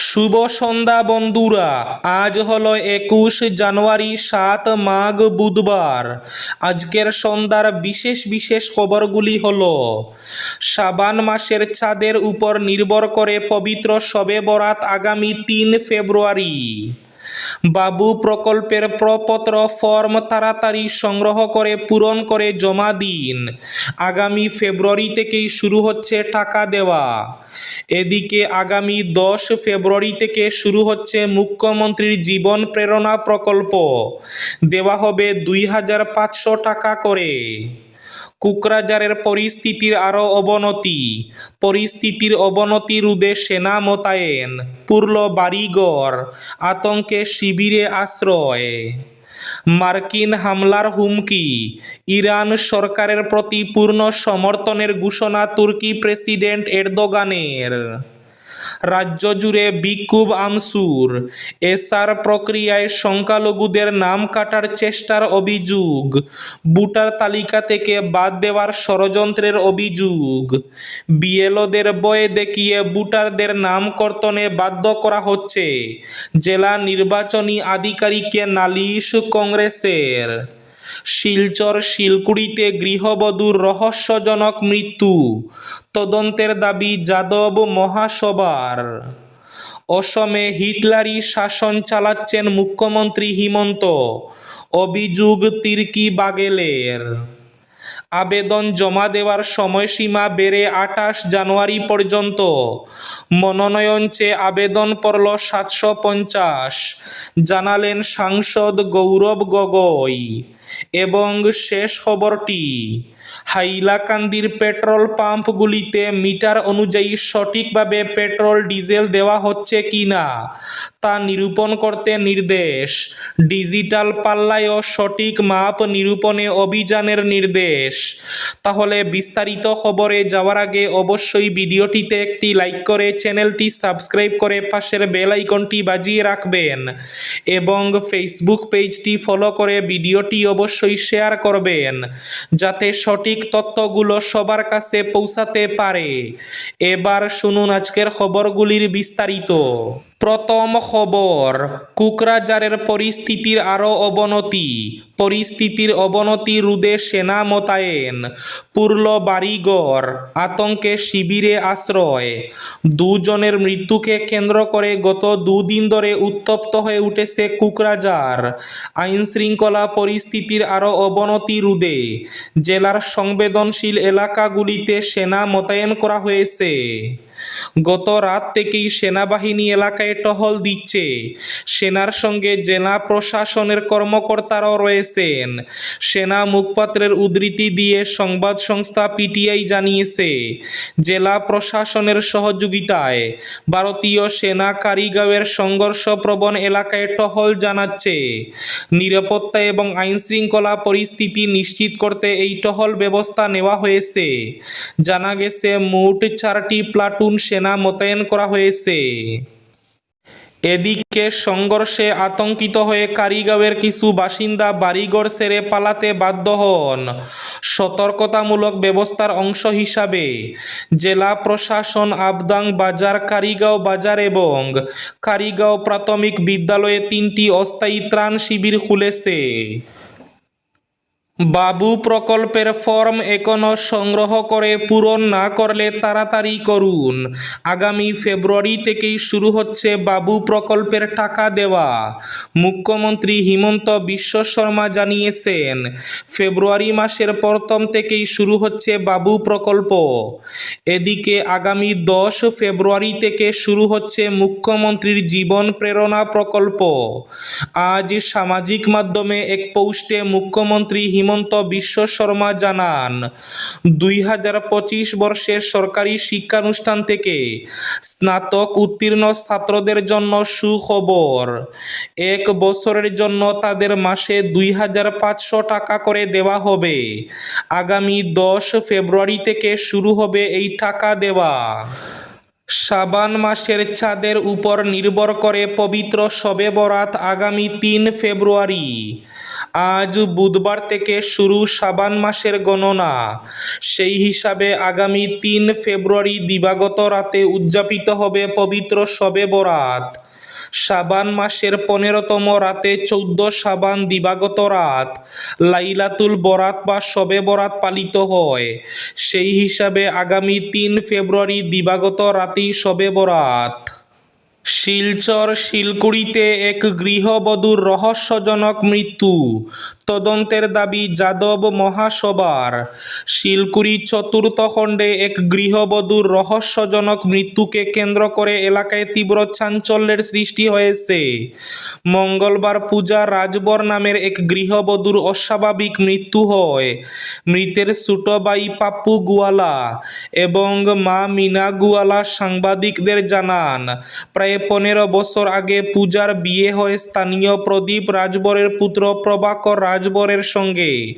শুভ সন্ধ্যা বন্ধুরা। আজ হলো 21 জানুয়ারি, 7 মাঘ, বুধবার। আজকের সন্ধ্যার বিশেষ বিশেষ খবরগুলি হলো: শাবান মাসের চাঁদের উপর নির্ভর করে পবিত্র শবে বরাত আগামী 3 ফেব্রুয়ারি। বাবু প্রকল্পের প্রপত্র ফর্ম তাড়াতাড়ি সংগ্রহ করে পূরণ করে জমা দিন। আগামী ফেব্রুয়ারি থেকেই শুরু হচ্ছে টাকা দেওয়া। এদিকে আগামী 10 ফেব্রুয়ারি থেকে শুরু হচ্ছে মুখ্যমন্ত্রীর জীবন প্রেরণা প্রকল্প। দেওয়া হবে 2500 টাকা করে। কোকরাঝারের পরিস্থিতির আরও অবনতি। পরিস্থিতির অবনতি রোধে সেনা মোতায়েন। পুরল বাড়িঘর, আতঙ্কে শিবিরে আশ্রয়। মার্কিন হামলার হুমকি। ইরান সরকারের প্রতি পূর্ণ সমর্থনের ঘোষণা তুর্কি প্রেসিডেন্ট এরদোগানের। রাজ্য জুড়ে বিক্ষোভ আমসুর। এসআর প্রক্রিয়ায় সংখ্যালঘুদের নাম কাটার চেষ্টার অভিযোগ। ভোটার তালিকা থেকে বাদ দেওয়ার ষড়যন্ত্রের অভিযোগ। বিএলওদের ভয় দেখিয়ে ভোটারদের নাম কর্তনে বাধ্য করা হচ্ছে। জেলা নির্বাচনী আধিকারিককে নালিশ কংগ্রেসের। শিলচর শিলকুড়িতে গৃহবধূর রহস্যজনক মৃত্যু। তদন্তের দাবি যাদব মহাসভার। অসমে হিটলারি শাসন চালাচ্ছেন মুখ্যমন্ত্রী হিমন্ত, অভিযোগ তির্কি বাগেলের। আবেদন জমা দেওয়ার সময়সীমা বেড়ে 28 জানুয়ারি পর্যন্ত। মনোনয়ন চেয়ে আবেদন পড়ল 750, জানালেন সাংসদ গৌরব গগৈ। এবং শেষ খবরটি, হাইলাকান্দির পেট্রোল পাম্পগুলিতে মিটার অনুযায়ী সঠিকভাবে পেট্রোল ডিজেল দেওয়া হচ্ছে কিনা তা নিরূপণ করতে নির্দেশ। ডিজিটাল পাল্লায়ও সঠিক মাপ নিরূপণে অভিযানের নির্দেশ। তাহলে বিস্তারিত খবরে যাওয়ার আগে অবশ্যই ভিডিওটিতে একটি লাইক করে চ্যানেলটি সাবস্ক্রাইব করে পাশের বেল আইকনটি বাজিয়ে রাখবেন এবং ফেসবুক পেজটি ফলো করে ভিডিওটি অবশ্যই শেয়ার করবেন যাতে সঠিক তথ্যগুলো সবার কাছে পৌঁছাতে পারে। এবার শুনুন আজকের খবরগুলির বিস্তারিত। প্রথম খবর, কোকরাঝারের পরিস্থিতির আরও অবনতি। পরিস্থিতির অবনতি রোধে সেনা মোতায়েন। পুরল বাড়িঘর, আতঙ্কে শিবিরে আশ্রয়। দুজনের মৃত্যুকে কেন্দ্র করে গত দুদিন ধরে উত্তপ্ত হয়ে উঠেছে কোকরাঝার। আইনশৃঙ্খলা পরিস্থিতির আরও অবনতি রোধে জেলার সংবেদনশীল এলাকাগুলিতে সেনা মোতায়েন করা হয়েছে। গত রাত থেকেই সেনাবাহিনী এলাকায় টহল দিচ্ছে। সেনার সঙ্গে জেলা প্রশাসনের কর্মকর্তারাও রয়েছেন। সেনা মুখপাত্রের উদ্ধৃতি দিয়ে সংবাদ সংস্থা পিটিআই জানিয়েছে, জেলা প্রশাসনের সহযোগিতায় ভারতীয় সেনা কারিগাঁওয়ের সংঘর্ষপ্রবণ এলাকায় টহল জানাচ্ছে। নিরাপত্তা এবং আইনশৃঙ্খলা পরিস্থিতি নিশ্চিত করতে এই টহল ব্যবস্থা নেওয়া হয়েছে। জানা গেছে, মোট 4টি প্লাটুন সেনা মোতায়েন করা হয়েছে। এদিকে সংঘর্ষে আতঙ্কিত হয়ে কারিগাঁওয়ের কিছু বাসিন্দা বাড়িঘর ছেড়ে পালাতে বাধ্য হন। সতর্কতামূলক ব্যবস্থার অংশ হিসাবে জেলা প্রশাসন আবদাং বাজার, কারিগাঁও বাজার এবং কারিগাঁও প্রাথমিক বিদ্যালয়ে 3টি অস্থায়ী ত্রাণ শিবির খুলেছে। বাবু প্রকল্পের ফর্ম এখনও সংগ্রহ করে পূরণ না করলে তাড়াতাড়ি করুন। আগামী ফেব্রুয়ারি থেকেই শুরু হচ্ছে বাবু প্রকল্পের টাকা দেওয়া। মুখ্যমন্ত্রী হিমন্ত বিশ্ব শর্মা জানিয়েছেন, ফেব্রুয়ারি মাসের প্রথম থেকেই শুরু হচ্ছে বাবু প্রকল্প। এদিকে আগামী 10 ফেব্রুয়ারি থেকে শুরু হচ্ছে মুখ্যমন্ত্রীর জীবন প্রেরণা প্রকল্প। আজ সামাজিক মাধ্যমে এক পোস্টে মুখ্যমন্ত্রী হিমন্ত বিশ্ব শর্মা জানান, 2025 বর্ষের সরকারি শিক্ষানুষ্ঠান থেকে স্নাতক উত্তীর্ণ ছাত্রদের জন্য সুখবর। 1 বছরের জন্য তাদের মাসে 2500 টাকা করে দেওয়া হবে। আগামী 10 ফেব্রুয়ারি থেকে শুরু হবে এই টাকা দেওয়া। শাবান মাসের চাঁদের উপর নির্ভর করে পবিত্র শবে বরাত আগামী ৩ ফেব্রুয়ারি। আজ বুধবার থেকে শুরু শাবান মাসের গণনা। সেই হিসাবে আগামী ৩ ফেব্রুয়ারি দিবাগত রাতে উদযাপিত হবে পবিত্র শবে বরাত। শাবান মাসের ১৫তম রাতে ১৪ শাবান দিবাগত রাত লাইলাতুল বরাত বা শবে বরাত পালিত হয়। সেই হিসাবে আগামী ৩ ফেব্রুয়ারি দিবাগত রাতেই শবে বরাত। শিলচর শিলকুড়িতে এক গৃহবধূর রহস্যজনক মৃত্যু, তদন্তের দাবি যাদব মহাসভার। শিলকুড়ি চতুর্থ খণ্ডে এক গৃহবধূর রহস্যজনক মৃত্যুকে কেন্দ্র করে এলাকায় তীব্র চাঞ্চল্যের সৃষ্টি হয়েছে। মঙ্গলবার পূজা রাজবর নামের এক গৃহবধূর অস্বাভাবিক মৃত্যু হয়। মৃতের ছোট ভাই পাপ্পু গুয়ালা এবং মা মিনা গুয়ালা সাংবাদিকদের জানান, প্রায় ১৫ বছর আগে পূজার বিয়ে হয় স্থানীয় প্রদীপ রাজবরের পুত্র প্রভাকর রাজবরের সঙ্গে।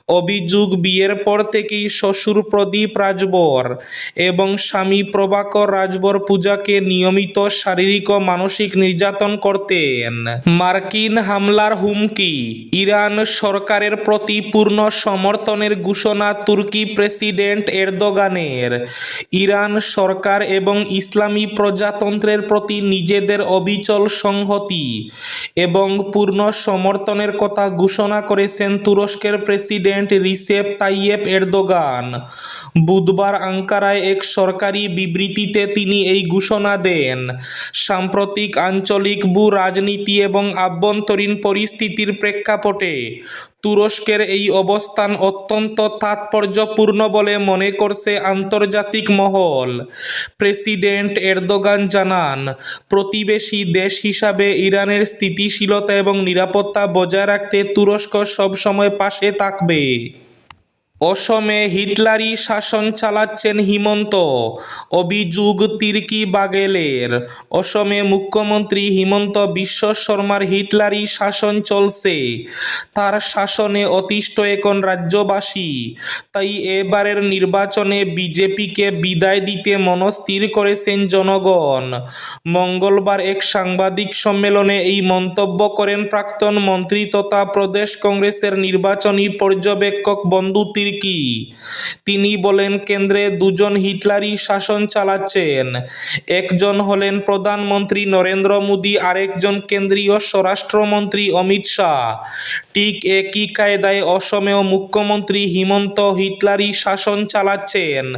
অভিযোগ, বিয়ের পর থেকেই শ্বশুর প্রদীপ রাজবর এবং স্বামী প্রভাকর রাজবর পূজাকে নিয়মিত শারীরিক ও মানসিক নির্যাতন করতেন। মার্কিন হামলার হুমকি, ইরান সরকারের প্রতি পূর্ণ সমর্থনের ঘোষণা তুর্কি প্রেসিডেন্ট এরদোগানের। ইরান সরকার এবং ইসলামী প্রজাতন্ত্রের প্রতি নিজেদের অবিচল সংহতি এবং পূর্ণ সমর্থনের কথা ঘোষণা করেছেন তুরস্কের প্রেসিডেন্ট রিসেপ তাইয়েপ এরদোগান। বুধবার আঙ্কারায় এক সরকারি বিবৃতিতে তিনি এই ঘোষণা দেন। সাম্প্রতিক আঞ্চলিক ভূ-রাজনীতি এবং আভ্যন্তরীণ পরিস্থিতির প্রেক্ষাপটে তুরস্কের এই অবস্থান অত্যন্ত তাৎপর্যপূর্ণ বলে মনে করছে আন্তর্জাতিক মহল। প্রেসিডেন্ট এরদোগান জানান, প্রতিবেশী দেশ হিসাবে ইরানের স্থিতিশীলতা এবং নিরাপত্তা বজায় রাখতে তুরস্ক সবসময় পাশে থাকবে। অসমে হিটলারি শাসন চালাচ্ছেন হিমন্ত, অভিযোগ তির্কি বাগেলের। অসমে মুখ্যমন্ত্রী হিমন্ত বিশ্ব শর্মার হিটলারি শাসন চলছে। তার শাসনে অতিষ্ঠ এখন রাজ্যবাসী। তাই এবারের নির্বাচনে বিজেপিকে বিদায় দিতে মনস্থির করেছেন জনগণ। মঙ্গলবার এক সাংবাদিক সম্মেলনে এই মন্তব্য করেন প্রাক্তন মন্ত্রী তথা প্রদেশ কংগ্রেসের নির্বাচনী পর্যবেক্ষক বন্ধু তির্কি। তিনি বলেন, কেন্দ্রে দুজন হিটলারি শাসন চালাচ্ছেন। একজন হলেন প্রধানমন্ত্রী নরেন্দ্র মোদী, আরেকজন কেন্দ্রীয় স্বরাষ্ট্রমন্ত্রী অমিত শাহ। ঠিক একই কায়দায় অসমেও মুখ্যমন্ত্রী হিমন্ত হিটলারি শাসন চালাচ্ছেন।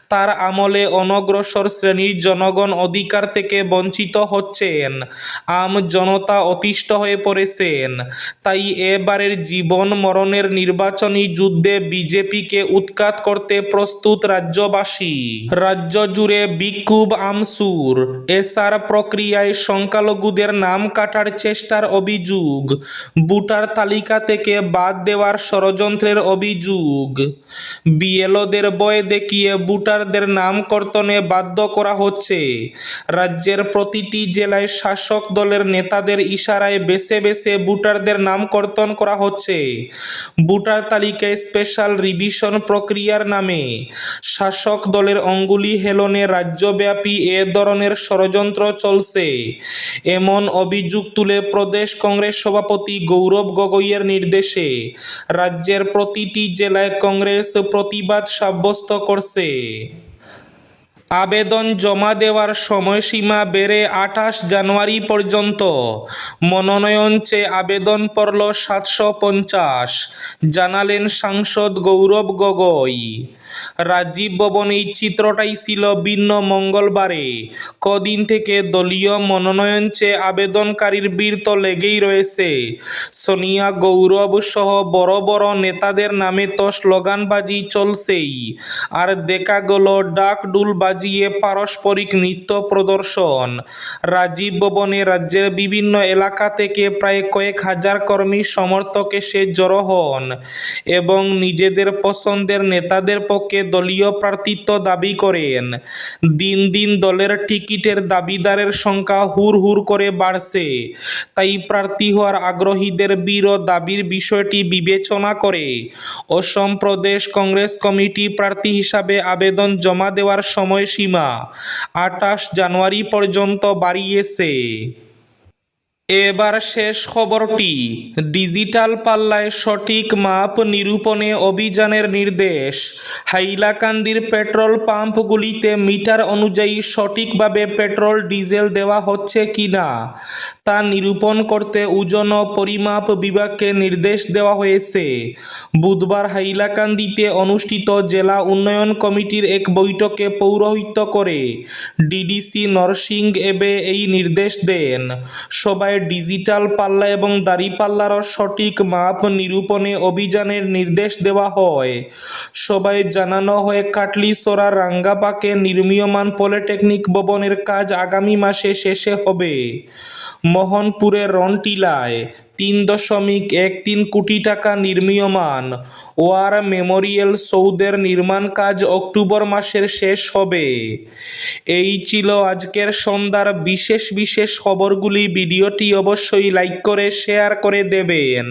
তার আমলে অনগ্রসর শ্রেণীর জনগণ অধিকার থেকে বঞ্চিত হচ্ছেন। আম জনতা অতিষ্ঠ হয়ে পড়েছেন। তাই এবারের জীবন মরণের নির্বাচনী যুদ্ধে বিজেপিকে উৎখাত করতে প্রস্তুত রাজ্যবাসী। রাজ্য জুড়ে বিক্ষোভ আমসুর। এসআর প্রক্রিয়ায় সংখ্যালঘুদের নাম কাটার চেষ্টার অভিযোগ, ভোটার তালিকা থেকে বাদ দেওয়ার ষড়যন্ত্রের অভিযোগ। বিএলওদের ভয় দেখিয়ে ভোটারদের নাম কর্তনে বাধ্য করা হচ্ছে। রাজ্যের প্রতিটি জেলায় শাসক দলের নেতাদের ইশারায় বেছে বেছে ভোটারদের নাম কর্তন করা হচ্ছে। ভোটার তালিকায় স্পেশাল রিভিশন প্রক্রিয়ার নামে শাসক দলের অঙ্গুলি হেলনে রাজ্যব্যাপী এ ধরনের ষড়যন্ত্র চলছে, এমন অভিযোগ তুলে প্রদেশ কংগ্রেস সভাপতি গৌরব গগৈয়ের নির্দেশে রাজ্যের প্রতিটি জেলায় কংগ্রেস প্রতিবাদ সাব্যস্ত করছে। আবেদন জমা দেওয়ার সময়সীমা বেড়ে ২৮ জানুয়ারি পর্যন্ত। মনোনয়ন চেয়ে আবেদন পড়ল ৭৫০, জানালেন সাংসদ গৌরব গগৈ। রাজীব ভবনে এই চিত্রটাই ছিল ভিন্ন মঙ্গলবারে। কদিন থেকে দলীয় মনোনয়ন চেয়ে আবেদনকারীর ভিড় তো লেগেই রয়েছে। সোনিয়া, গৌরব সহ বড় বড় নেতাদের নামে তো স্লোগানবাজি চলছেই। আর দেখা গেল ডাকডুল বাজিয়ে পারস্পরিক নৃত্য প্রদর্শন। রাজীব ভবনে রাজ্যের বিভিন্ন এলাকা থেকে প্রায় কয়েক হাজার কর্মী সমর্থক এসে জড়ো হন এবং নিজেদের পছন্দের নেতাদের পক্ষে পক্ষে দলীয় প্রার্থিত্ব দাবি করেন। দিন দিন দলের টিকিটের দাবিদারের সংখ্যা হুড় করে বাড়ছে, তাই প্রার্থী হওয়ার আগ্রহীদের বিরো দাবির বিষয়টি বিবেচনা করে অসম প্রদেশ কংগ্রেস কমিটি প্রার্থী হিসাবে আবেদন জমা দেওয়ার সময়সীমা 28 জানুয়ারি পর্যন্ত বাড়িয়েছে। এবার শেষ খবরটি, ডিজিটাল পাল্লায় সঠিক মাপ নিরূপণে অভিযানের নির্দেশ। হাইলাকান্দির পেট্রোল পাম্পগুলিতে মিটার অনুযায়ী সঠিকভাবে পেট্রোল ডিজেল দেওয়া হচ্ছে কিনা তা নিরূপণ করতে ওজন ও পরিমাপ বিভাগকে নির্দেশ দেওয়া হয়েছে। বুধবার হাইলাকান্দিতে অনুষ্ঠিত জেলা উন্নয়ন কমিটির এক বৈঠকে পৌরোহিত্য করে ডিডিসি নরসিং এবে এই নির্দেশ দেন। সবাই ডিজিটাল পাল্লা এবং দাঁড়িপাল্লার সঠিক মাপ নিরূপণে অভিযানের নির্দেশ দেওয়া হয়। সবাই জানানো হয় কাটলিছড়া রাঙ্গাপাকে নির্মীয়মান পলিটেকনিক ভবনের কাজ আগামী মাসে শেষে হবে। মোহনপুরের রনটিলায় 3.13 কোটি টাকা নির্মীয়মান ওয়ার মেমোরিয়াল সৌধের নির্মাণ কাজ অক্টোবর মাসের শেষ হবে। এই ছিল আজকের সন্ধ্যার বিশেষ খবরগুলি। ভিডিওটি অবশ্যই লাইক করে শেয়ার করে দেবেন।